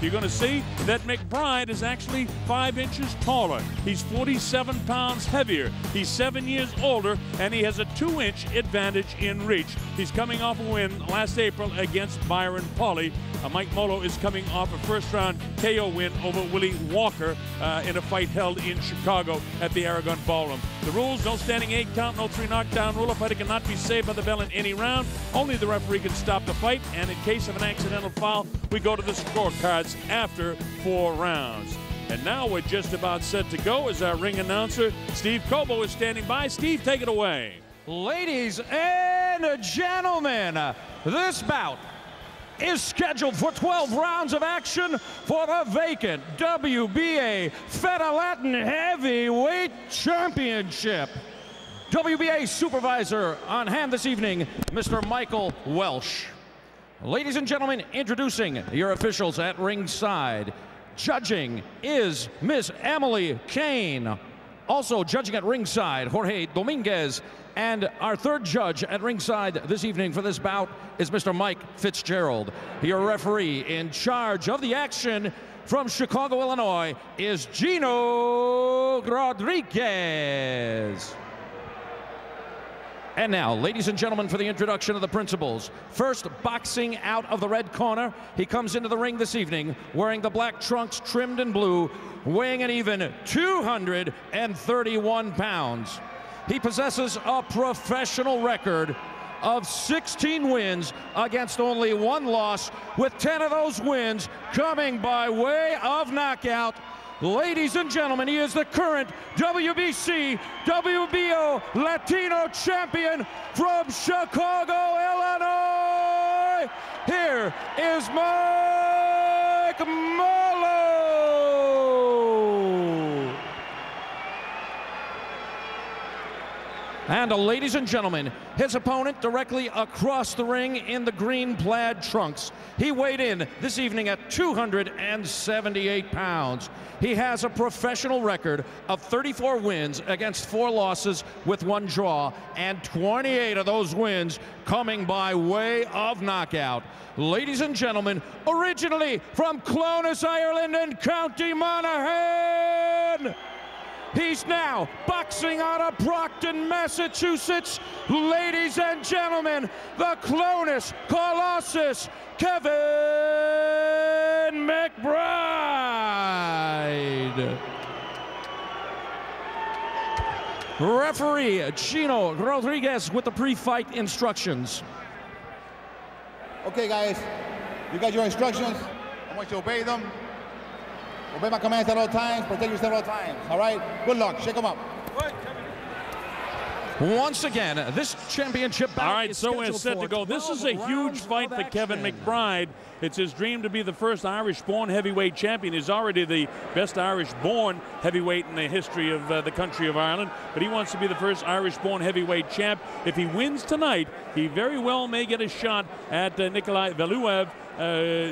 you're going to see that McBride is actually 5 inches taller. He's 47 pounds heavier. He's 7 years older, and he has a 2-inch advantage in reach. He's coming off a win last April against Byron Pauly. Mike Molo is coming off a first-round KO win over Willie Walker in a fight held in Chicago at the Aragon Ballroom. The rules: no standing 8 count, no 3 knockdown rule. A fighter cannot be saved by the bell in any round. Only the referee can stop the fight, and in case of an accidental foul, we go to the scorecards after 4 rounds. And now we're just about set to go as our ring announcer, Steve Cobo, is standing by. Steve, take it away. Ladies and gentlemen, this bout is scheduled for 12 rounds of action for the vacant WBA Feta Latin Heavyweight Championship. WBA supervisor on hand this evening, Mr. Michael Welsh. Ladies and gentlemen, introducing your officials at ringside. Judging is Miss Emily Kane. Also judging at ringside, Jorge Dominguez. And our third judge at ringside this evening for this bout is Mr. Mike Fitzgerald. Your referee in charge of the action from Chicago, Illinois, is Gino Rodriguez. And now, ladies and gentlemen, for the introduction of the principals. First, boxing out of the red corner. He comes into the ring this evening wearing the black trunks trimmed in blue, weighing an even 231 pounds. He possesses a professional record of 16 wins against only 1 loss, with 10 of those wins coming by way of knockout. Ladies and gentlemen, he is the current WBC WBO Latino champion from Chicago, Illinois. Here is Mike Molo. And ladies and gentlemen, his opponent directly across the ring in the green plaid trunks. He weighed in this evening at 278 pounds. He has a professional record of 34 wins against 4 losses with 1 draw, and 28 of those wins coming by way of knockout. Ladies and gentlemen, originally from Clones, Ireland and County Monaghan, he's now boxing out of Brockton, Massachusetts. Ladies and gentlemen, the Clonus Colossus, Kevin McBride. Referee Gino Rodriguez with the pre-fight instructions. Okay, guys, you got your instructions. I want you to obey them. Obey my commands at all times, protect yourself at all times, all right? Good luck, shake them up. Once again, this championship bout. All right, so we're set to go. This is a huge fight for Kevin McBride. It's his dream to be the first Irish-born heavyweight champion. He's already the best Irish-born heavyweight in the history of the country of Ireland, but he wants to be the first Irish-born heavyweight champ. If he wins tonight, he very well may get a shot at Nikolai Valuev,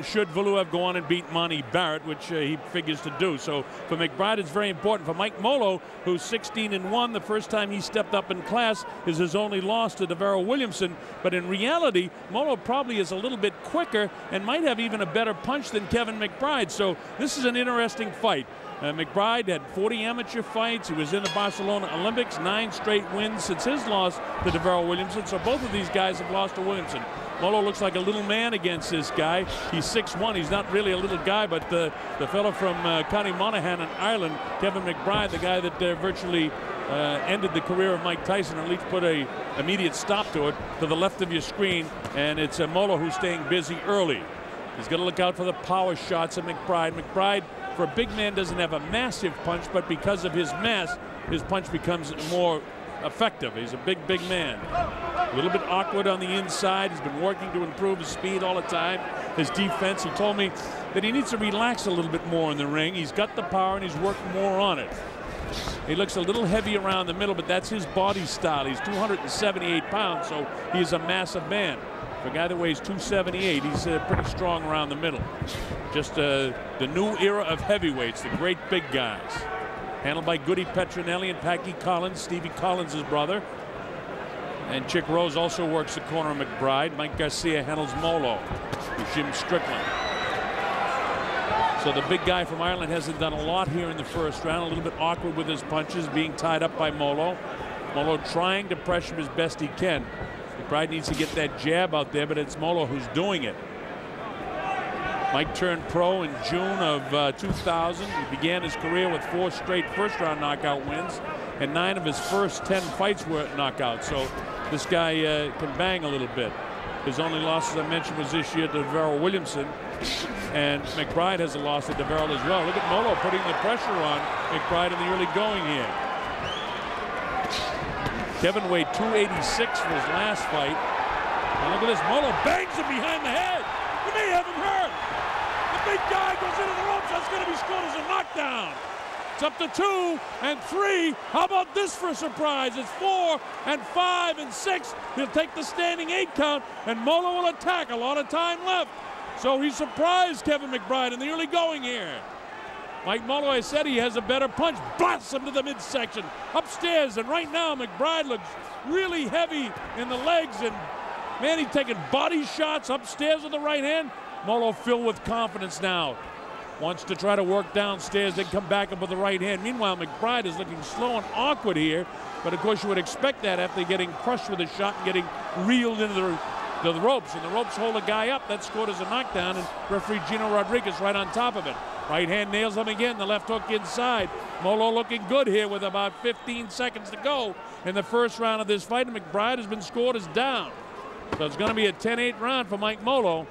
should Valuev go on and beat Monty Barrett, which he figures to do. So for McBride, it's very important. For Mike Molo, who's 16-1, the first time he stepped up in class is his only loss to Devereux Williamson. But in reality, Molo probably is a little bit quicker and might have even a better punch than Kevin McBride. So this is an interesting fight. McBride had 40 amateur fights. He was in the Barcelona Olympics, 9 straight wins since his loss to Devereux Williamson. So both of these guys have lost to Williamson. Molo looks like a little man against this guy. He's 6'1". He's not really a little guy, but the fellow from County Monaghan in Ireland, Kevin McBride, the guy that virtually ended the career of Mike Tyson, or at least put an immediate stop to it, to the left of your screen. And it's Molo who's staying busy early. He's got to look out for the power shots of McBride. McBride, for a big man, doesn't have a massive punch, but because of his mass, his punch becomes more effective. He's a big man. A little bit awkward on the inside. He's been working to improve his speed all the time. His defense, he told me that he needs to relax a little bit more in the ring. He's got the power and he's worked more on it. He looks a little heavy around the middle, but that's his body style. He's 278 pounds, so he's a massive man. For a guy that weighs 278, he's pretty strong around the middle. Just the new era of heavyweights, the great big guys. Handled by Goody Petronelli and Packy Collins, Stevie Collins' brother. And Chick Rose also works the corner of McBride. Mike Garcia handles Molo. Jim Strickland. So the big guy from Ireland hasn't done a lot here in the first round. A little bit awkward with his punches, being tied up by Molo. Molo trying to pressure him as best he can. McBride needs to get that jab out there, but it's Molo who's doing it. Mike turned pro in June of 2000. He began his career with 4 straight first-round knockout wins, and 9 of his first 10 fights were knockouts. So this guy can bang a little bit. His only loss, as I mentioned, was this year to Deverell Williamson, and McBride has a loss to Deverell as well. Look at Molo putting the pressure on McBride in the early going here. Kevin weighed 286 for his last fight. And look at this, Molo bangs him behind the head. He may have him hurt. The big guy goes into the ropes. That's going to be scored as a knockdown. It's up to 2 and 3. How about this for a surprise? It's 4 and 5 and 6. He'll take the standing 8 count, and Molo will attack. A lot of time left. So he surprised Kevin McBride in the early going here. Mike Molo, I said he has a better punch. Blasts him to the midsection. Upstairs, and right now McBride looks really heavy in the legs, and man, he's taking body shots upstairs with the right hand. Molo filled with confidence now. Wants to try to work downstairs, then come back up with the right hand. Meanwhile, McBride is looking slow and awkward here, but of course you would expect that after getting crushed with a shot and getting reeled into the ropes, and the ropes hold a guy up. That's scored as a knockdown, and referee Gino Rodriguez right on top of it. Right hand nails him again, the left hook inside. Molo looking good here with about 15 seconds to go in the first round of this fight, and McBride has been scored as down. So it's going to be a 10-8 round for Mike Molo.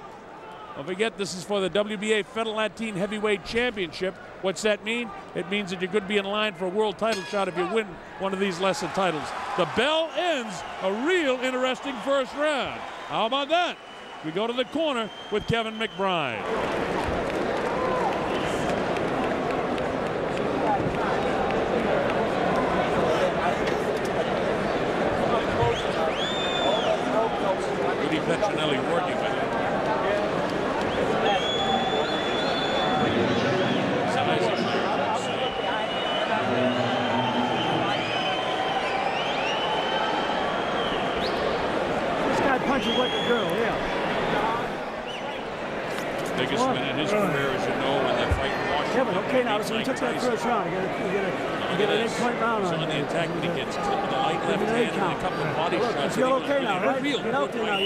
Don't forget, this is for the WBA Fedelatin Heavyweight Championship. What's that mean? It means that you could be in line for a world title shot if you win one of these lesser titles. The bell ends a real interesting first round. How about that? We go to the corner with Kevin McBride. Rudy Petronelli working with him. Punches like a girl, yeah. Biggest win in his career, as you know, when that fight in Washington. Kevin, okay, now so he took that first round. You get an 8-point round on the attack when he gets clipped with the light left hand and a couple of body shots. You feel okay now, right? Get out there now.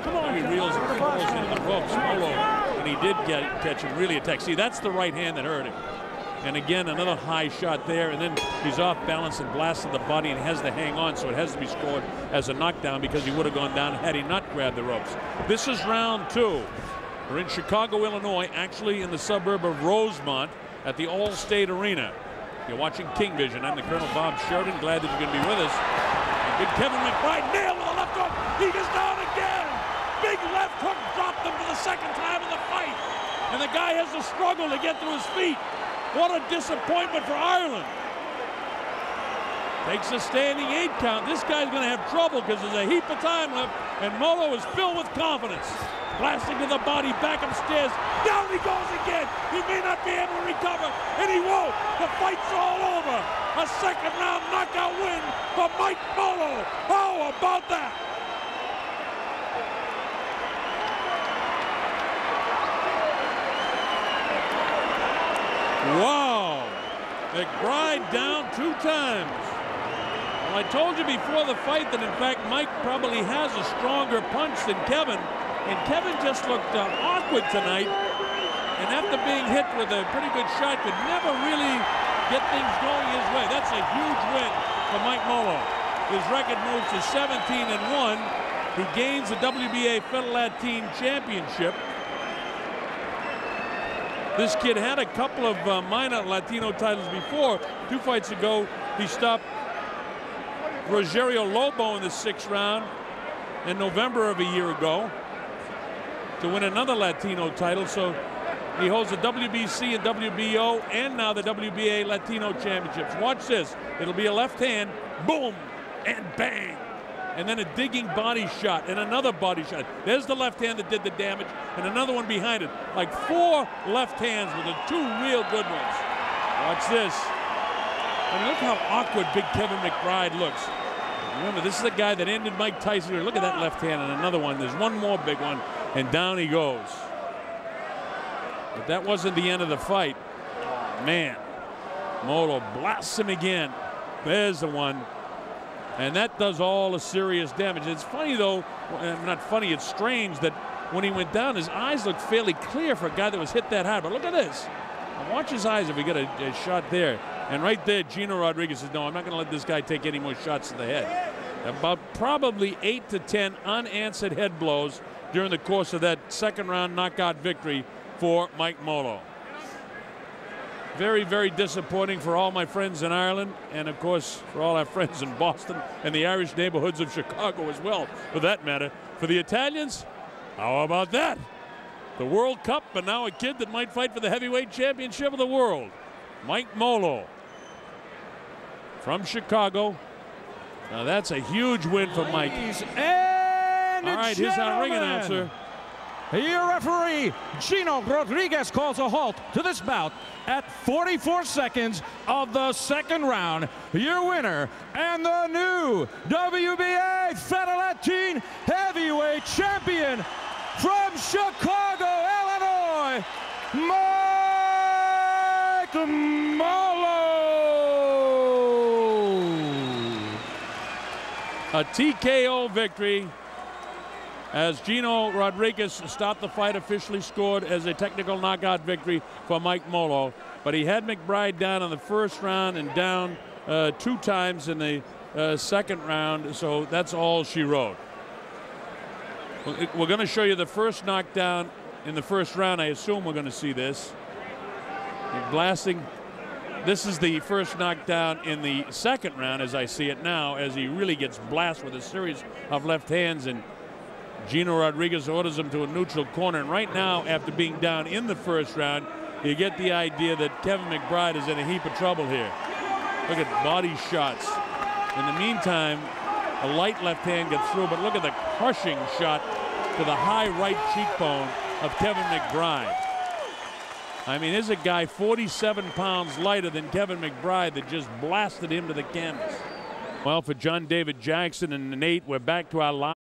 Come on. He reels and falls into the ropes. Molo, and he did catch him, really attack. See, that's the right hand that hurt him. And again, another high shot there, and then he's off balance and blasted the body and has to hang on, so it has to be scored as a knockdown because he would have gone down had he not grabbed the ropes. This is round 2. We're in Chicago, Illinois, actually in the suburb of Rosemont at the All-State Arena. You're watching King Vision. I'm the Colonel Bob Sheridan. Glad that you're going to be with us. And big Kevin McBride nailed with the left hook. He goes down again. Big left hook dropped him for the second time in the fight. And the guy has to struggle to get to his feet. What a disappointment for Ireland. Takes a standing 8 count. This guy's going to have trouble because there's a heap of time left, and Molo is filled with confidence. Blasting to the body, back upstairs. Down he goes again. He may not be able to recover, and he won't. The fight's all over. A second round knockout win for Mike Molo. How about that? Wow, McBride down 2 times. Well, I told you before the fight that in fact Mike probably has a stronger punch than Kevin, and Kevin just looked awkward tonight, and after being hit with a pretty good shot could never really get things going his way. That's a huge win for Mike Molo. His record moves to 17-1. He gains the WBA Fedelatin Championship. This kid had a couple of minor Latino titles before. 2 fights ago, he stopped Rogerio Lobo in the 6th round in November of a year ago to win another Latino title. So he holds the WBC and WBO and now the WBA Latino Championships. Watch this. It'll be a left hand, boom, and bang. And then a digging body shot and another body shot. There's the left hand that did the damage and another one behind it. Like 4 left hands with the 2 real good ones. Watch this. I mean, look how awkward big Kevin McBride looks. Remember, this is the guy that ended Mike Tyson. Look at that left hand and another one. There's one more big one, and down he goes. But that wasn't the end of the fight. Man, Molo blasts him again. There's the one. And that does all the serious damage. It's funny, though, not funny, it's strange that when he went down, his eyes looked fairly clear for a guy that was hit that hard. But look at this. Watch his eyes if we get a shot there. And right there, Gino Rodriguez says, no, I'm not going to let this guy take any more shots to the head. About probably 8 to 10 unanswered head blows during the course of that second round knockout victory for Mike Molo. Very, very disappointing for all my friends in Ireland, and of course for all our friends in Boston and the Irish neighborhoods of Chicago as well, for that matter. For the Italians, how about that? The World Cup, and now a kid that might fight for the heavyweight championship of the world. Mike Molo from Chicago. Now that's a huge win for Mike. And all right, here's our ring announcer. Your referee, Gino Rodriguez, calls a halt to this bout at 44 seconds of the second round. Your winner and the new WBA Featherweight Heavyweight Champion from Chicago, Illinois, Mike Molo. A TKO victory as Gino Rodriguez stopped the fight, officially scored as a technical knockout victory for Mike Molo. But he had McBride down in the first round and down 2 times in the second round, so that's all she wrote. We're going to show you the first knockdown in the first round. I assume we're going to see this. Blasting. This is the first knockdown in the second round as I see it now, as he really gets blasted with a series of left hands, and Gino Rodriguez orders him to a neutral corner. And right now, after being down in the first round, you get the idea that Kevin McBride is in a heap of trouble here. Look at body shots. In the meantime, a light left hand gets through, but look at the crushing shot to the high right cheekbone of Kevin McBride. I mean, here's a guy 47 pounds lighter than Kevin McBride that just blasted him to the canvas. Well, for John David Jackson and Nate, we're back to our live.